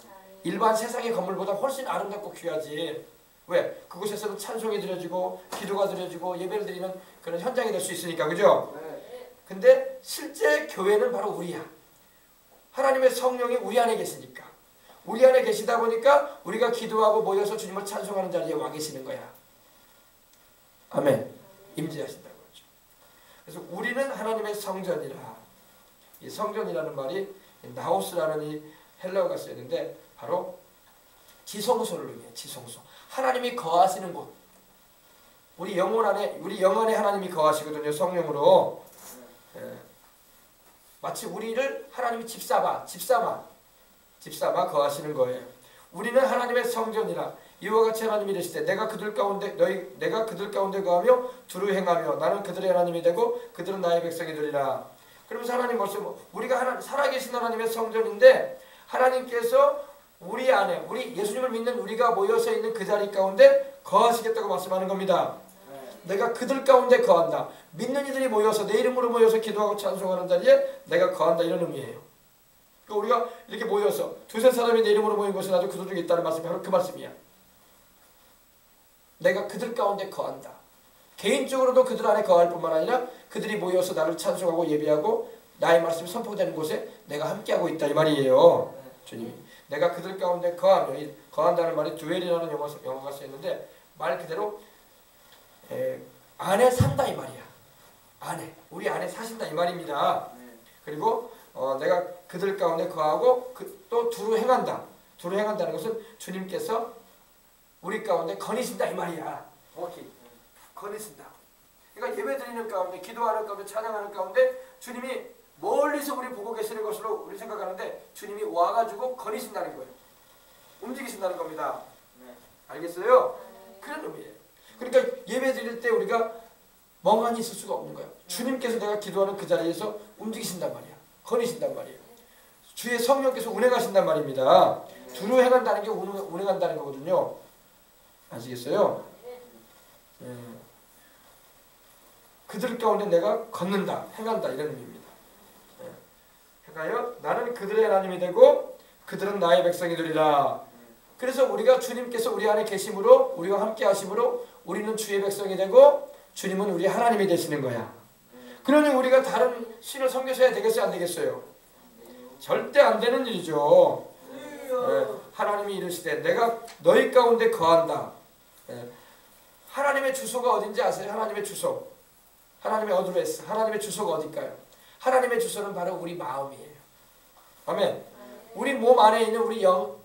일반 세상의 건물보다 훨씬 아름답고 귀하지. 왜? 그곳에서는 찬송이 드려지고 기도가 드려지고 예배를 드리는 그런 현장이 될 수 있으니까. 그죠? 근데 실제 교회는 바로 우리야. 하나님의 성령이 우리 안에 계시니까. 우리 안에 계시다 보니까 우리가 기도하고 모여서 주님을 찬송하는 자리에 와 계시는 거야. 아멘. 임재하신다고 그러죠. 그래서 우리는 하나님의 성전이라. 이 성전이라는 말이 나오스라는 이 헬라어가 쓰였는데 바로 지성소를 의미해요. 지성소. 하나님이 거하시는 곳. 우리 영혼 안에 하나님이 거하시거든요. 성령으로. 마치 우리를 하나님이 집삼아 거하시는 거예요. 우리는 하나님의 성전이라. 이와 같이 하나님이 되시되 내가 그들 가운데 거하며 두루 행하며 나는 그들의 하나님이 되고 그들은 나의 백성이 되리라. 그러면서 하나님 말씀, 우리가 살아계신 하나님의 성전인데 하나님께서 우리 안에, 우리 예수님을 믿는 우리가 모여서 있는 그 자리 가운데 거하시겠다고 말씀하는 겁니다. 내가 그들 가운데 거한다. 믿는 이들이 모여서 내 이름으로 모여서 기도하고 찬송하는 자리에 내가 거한다. 이런 의미예요. 그러니까 우리가 이렇게 모여서 두세 사람이 내 이름으로 모인 곳에 나도 그들 중에 있다는 말씀이 바로 그 말씀이야. 내가 그들 가운데 거한다. 개인적으로도 그들 안에 거할 뿐만 아니라 그들이 모여서 나를 찬송하고 예배하고 나의 말씀이 선포되는 곳에 내가 함께하고 있다. 이 말이에요. 주님이. 내가 그들 가운데 거하며, 거한다는 말이 듀엘이라는 영어가 쓰였는데 말 그대로 안에 산다 이 말이야. 안에. 우리 안에 사신다 이 말입니다. 그리고 내가 그들 가운데 거하고 또 두루 행한다. 두루 행한다는 것은 주님께서 우리 가운데 거니신다 이 말이야. 오케이. 거니신다. 그러니까 예배드리는 가운데, 기도하는 가운데, 찬양하는 가운데 주님이 멀리서 우리 보고 계시는 것으로 우리 생각하는데 주님이 와가지고 거니신다는 거예요. 움직이신다는 겁니다. 알겠어요? 그런 의미예요. 그러니까 예배드릴 때 우리가 멍하니 있을 수가 없는 거예요. 주님께서 내가 기도하는 그 자리에서 움직이신단 말이야. 거니신단 말이에요. 주의 성령께서 운행하신단 말입니다. 두루 행한다는 게 운행한다는 거거든요. 아시겠어요? 그들 가운데 내가 걷는다, 행한다 이런 의미입니다. 행하여 나는 그들의 하나님이 되고 그들은 나의 백성이 되리라. 그래서 우리가 주님께서 우리 안에 계심으로 우리와 함께 하심으로 우리는 주의 백성이 되고 주님은 우리 하나님이 되시는 거야. 그러니 우리가 다른 신을 섬겨서야 되겠어요, 안 되겠어요? 절대 안 되는 일이죠. 하나님이 이르시되 내가 너희 가운데 거한다. 하나님의 주소가 어딘지 아세요? 하나님의 주소, 하나님의 어드레스, 하나님의 주소가 어딜까요? 하나님의 주소는 바로 우리 마음이에요. 아멘. 우리 몸 안에 있는 우리 영,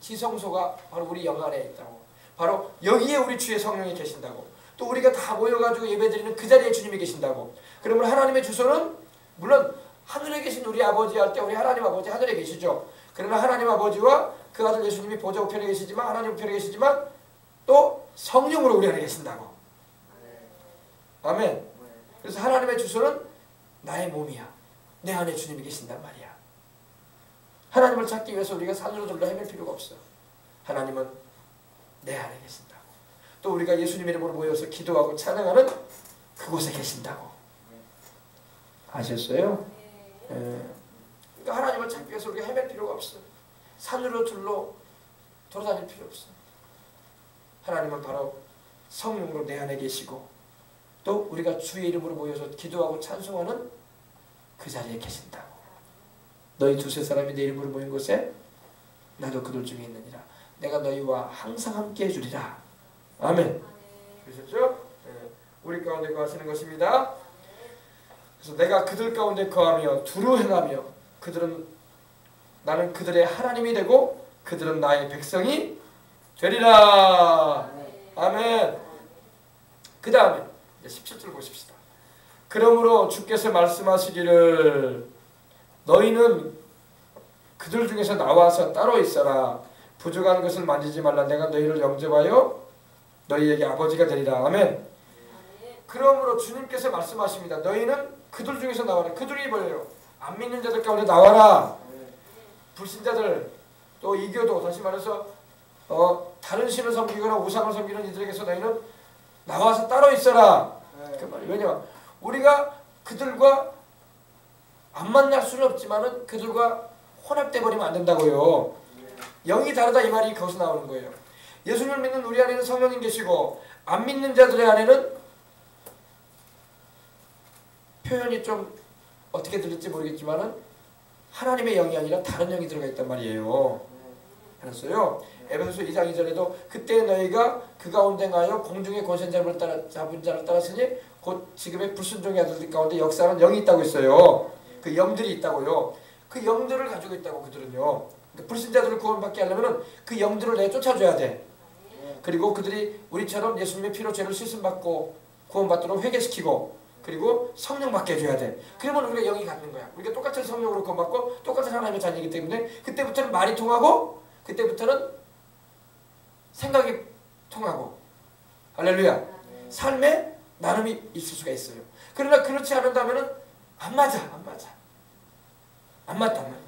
지성소가 바로 우리 영 안에 있다고. 바로 여기에 우리 주의 성령이 계신다고. 또 우리가 다 모여가지고 예배드리는 그 자리에 주님이 계신다고. 그러면 하나님의 주소는 물론 하늘에 계신 우리 아버지 할 때 우리 하나님 아버지 하늘에 계시죠. 그러나 하나님 아버지와 그 아들 예수님이 보좌 우편에 계시지만 하나님 우편에 계시지만 또 성령으로 우리 안에 계신다고. 아멘. 그래서 하나님의 주소는 나의 몸이야. 내 안에 주님이 계신단 말이야. 하나님을 찾기 위해서 우리가 산으로 둘러 헤맬 필요가 없어. 하나님은 내 안에 계신다고. 또 우리가 예수님 이름으로 모여서 기도하고 찬양하는 그곳에 계신다고. 아셨어요? 그러니까 하나님을 찾기 위해서 우리가 헤맬 필요가 없어. 산으로 둘러 돌아다닐 필요 없어. 하나님은 바로 성령으로 내 안에 계시고 또 우리가 주의 이름으로 모여서 기도하고 찬송하는 그 자리에 계신다고. 너희 두세 사람이 내 이름으로 모인 곳에 나도 그들 중에 있느니라. 내가 너희와 항상 함께 해주리라. 아멘. 그러셨죠? 우리 가운데 거하시는 것입니다. 그래서 내가 그들 가운데 거하며 두루 행하며 그들은 나는 그들의 하나님이 되고 그들은 나의 백성이 되리라. 아멘. 그 다음에 17절 보십시다. 그러므로 주께서 말씀하시기를 너희는 그들 중에서 나와서 따로 있어라. 부족한 것을 만지지 말라. 내가 너희를 영접하여 너희에게 아버지가 되리라. 아멘. 그러므로 주님께서 말씀하십니다. 너희는 그들 중에서 나와라. 그들이 뭐예요? 안 믿는 자들 가운데 나와라. 불신자들 또 이교도 다시 말해서 다른 신을 섬기거나 우상을 섬기는 이들에게서 너희는 나와서 따로 있어라. 그 말이에요. 왜냐하면 우리가 그들과 안 만날 수는 없지만은 그들과 혼합돼 버리면 안 된다고요. 영이 다르다 이 말이 거기서 나오는 거예요. 예수님을 믿는 우리 안에는 성령님 계시고 안 믿는 자들의 안에는 표현이 좀 어떻게 들릴지 모르겠지만은 하나님의 영이 아니라 다른 영이 들어가 있단 말이에요. 알았어요? 에베소서 2장 2절에도 그때 너희가 그 가운데 가여 공중의 권세 잡은 자를 따랐으니 곧 지금의 불순종의 아들들 가운데 역사하는 영이 있다고 했어요. 그 영들이 있다고요. 그 영들을 가지고 있다고 그들은요. 그러니까 불신자들을 구원받게 하려면 그 영들을 내쫓아줘야 돼. 그리고 그들이 우리처럼 예수님의 피로 죄를 씻음받고 구원받도록 회개시키고 그리고 성령 받게 해줘야 돼. 그러면 우리가 영이 갖는 거야. 우리가 똑같은 성령으로 구원받고 똑같은 하나님의 자녀이기 때문에 그때부터는 말이 통하고 그때부터는 생각이 통하고 할렐루야. 삶에 나름이 있을 수가 있어요. 그러나 그렇지 않는다면 안 맞단 말입니다.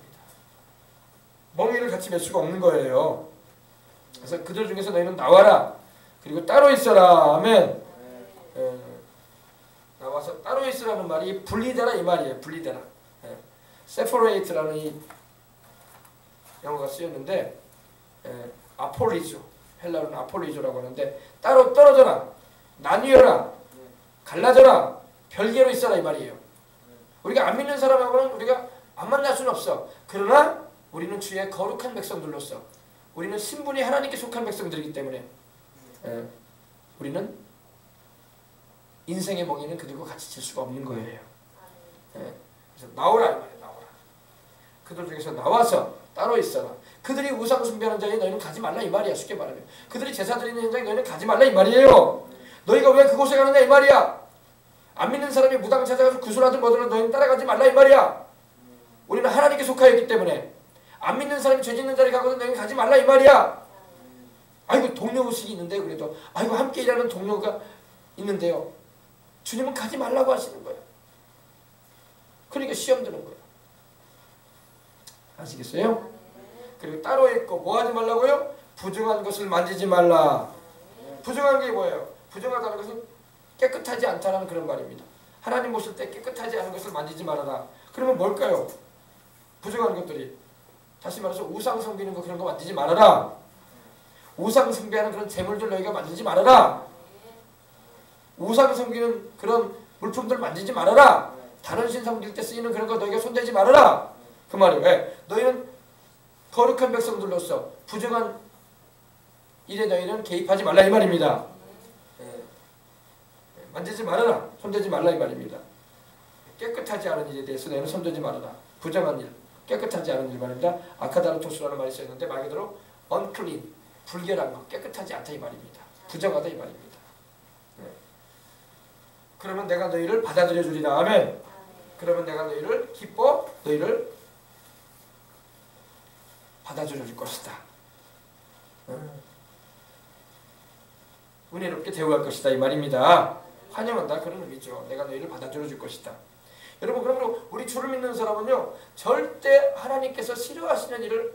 멍이를 같이 맺 수가 없는 거예요. 그래서 그들 중에서 너희는 나와라. 그리고 따로 있어라. 아멘. 나와서 따로 있으라는 말이 분리되라 이 말이에요. 분리되라. separate라는 이 영어가 쓰였는데 아폴리조, 헬라어는 아폴리조라고 하는데 따로 떨어져라, 나뉘어라, 갈라져라, 별개로 있어라 이 말이에요. 우리가 안 믿는 사람하고는 우리가 안 만날 수는 없어. 그러나 우리는 주의 거룩한 백성들로서 우리는 신분이 하나님께 속한 백성들이기 때문에 우리는 인생의 멍에는 그들과 같이 질 수가 없는 거예요. 그래서 나오라 이 말이에요. 나오라. 그들 중에서 나와서 따로 있어라. 그들이 우상 숭배하는 자리에 너희는 가지 말라 이 말이야. 쉽게 말하면 그들이 제사 드리는 현장에 너희는 가지 말라 이 말이에요. 너희가 왜 그곳에 가느냐 이 말이야. 안 믿는 사람이 무당 찾아가서 구슬하든 뭐든 너희는 따라가지 말라 이 말이야. 우리는 하나님께 속하여 있기 때문에 안 믿는 사람이 죄 짓는 자리에 가거든 너희는 가지 말라 이 말이야. 아이고 동료 의식이 있는데 그래도 아이고 함께 일하는 동료가 있는데요. 주님은 가지 말라고 하시는 거예요. 그러니까 시험 드는 거예요. 아시겠어요? 그리고 따로 있고 뭐 하지 말라고요? 부정한 것을 만지지 말라. 부정한 게 뭐예요? 부정하다는 것은 깨끗하지 않다는 그런 말입니다. 하나님 보실 때 깨끗하지 않은 것을 만지지 말아라. 그러면 뭘까요? 부정한 것들이. 다시 말해서 우상 섬기는 거 그런 거 만지지 말아라. 우상 숭배하는 그런 재물들 너희가 만지지 말아라. 우상 섬기는 그런 물품들 만지지 말아라. 다른 신 섬길 때 쓰이는 그런 거 너희가 손대지 말아라. 그 말이에요. 왜? 너희는 거룩한 백성들로서 부정한 일에 너희는 개입하지 말라 이 말입니다. 만지지 말아라. 손대지 말라 이 말입니다. 깨끗하지 않은 일에 대해서 너희는 손대지 말아라. 부정한 일, 깨끗하지 않은 일 말입니다. 아카다르토스라는 말이 있었는데 말 그대로 unclean, 불결한 것, 깨끗하지 않다 이 말입니다. 부정하다 이 말입니다. 그러면 내가 너희를 받아들여 주리라. 아멘. 그러면 내가 너희를 기뻐 너희를 받아들여 줄 것이다. 은혜롭게 대우할 것이다 이 말입니다. 환영한다 그런 의미죠. 내가 너희를 받아들여 줄 것이다. 여러분 그러므로 우리 주를 믿는 사람은요 절대 하나님께서 싫어하시는 일을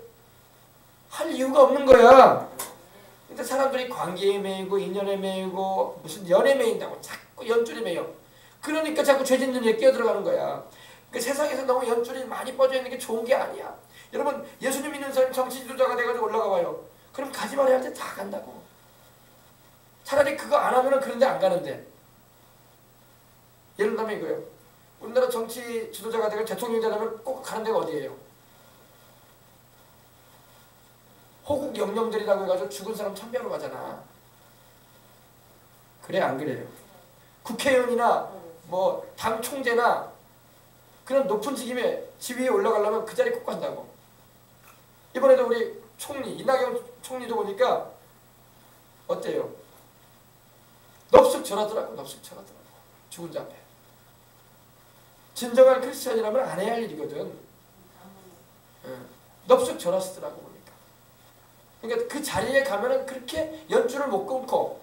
할 이유가 없는 거야. 근데 사람들이 관계에 매이고 인연에 매이고 무슨 연에 매인다고 자꾸 연줄에 매여. 그러니까 자꾸 죄 짓는 일에 끼어들어가는 거야. 그 세상에서 너무 연줄이 많이 뻗어 있는 게 좋은 게 아니야. 여러분 예수님 믿는 사람이 정치 지도자가 돼가지고 올라가 봐요. 그럼 가지 말아야 할 때 다 간다고. 차라리 그거 안 하면은 그런데 안 가는데. 예를 들면 이거예요. 우리나라 정치 지도자가 되고 대통령이 되려면 꼭 가는 데가 어디예요? 호국 영령들이라고 해가지고 죽은 사람 참배하러 가잖아. 그래 안 그래요? 국회의원이나 뭐 당 총재나 그런 높은 직임에 지위에 올라가려면 그 자리 꼭 간다고. 이번에도 우리 총리 이낙연 총리도 보니까 어때요? 넙죽 절하더라고. 넙죽 절하더라고. 죽은 자 앞에. 진정한 크리스천이라면 안 해야 할 일이거든. 넙죽 절하시더라고 보니까. 그러니까 그 자리에 가면은 그렇게 연줄을 못 끊고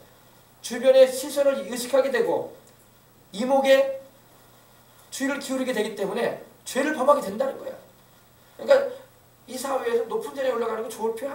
주변의 시선을 의식하게 되고 이목에 주의를 기울이게 되기 때문에 죄를 범하게 된다는 거야. 그러니까 이 사회에서 높은 자리에 올라가는 거 좋을 필요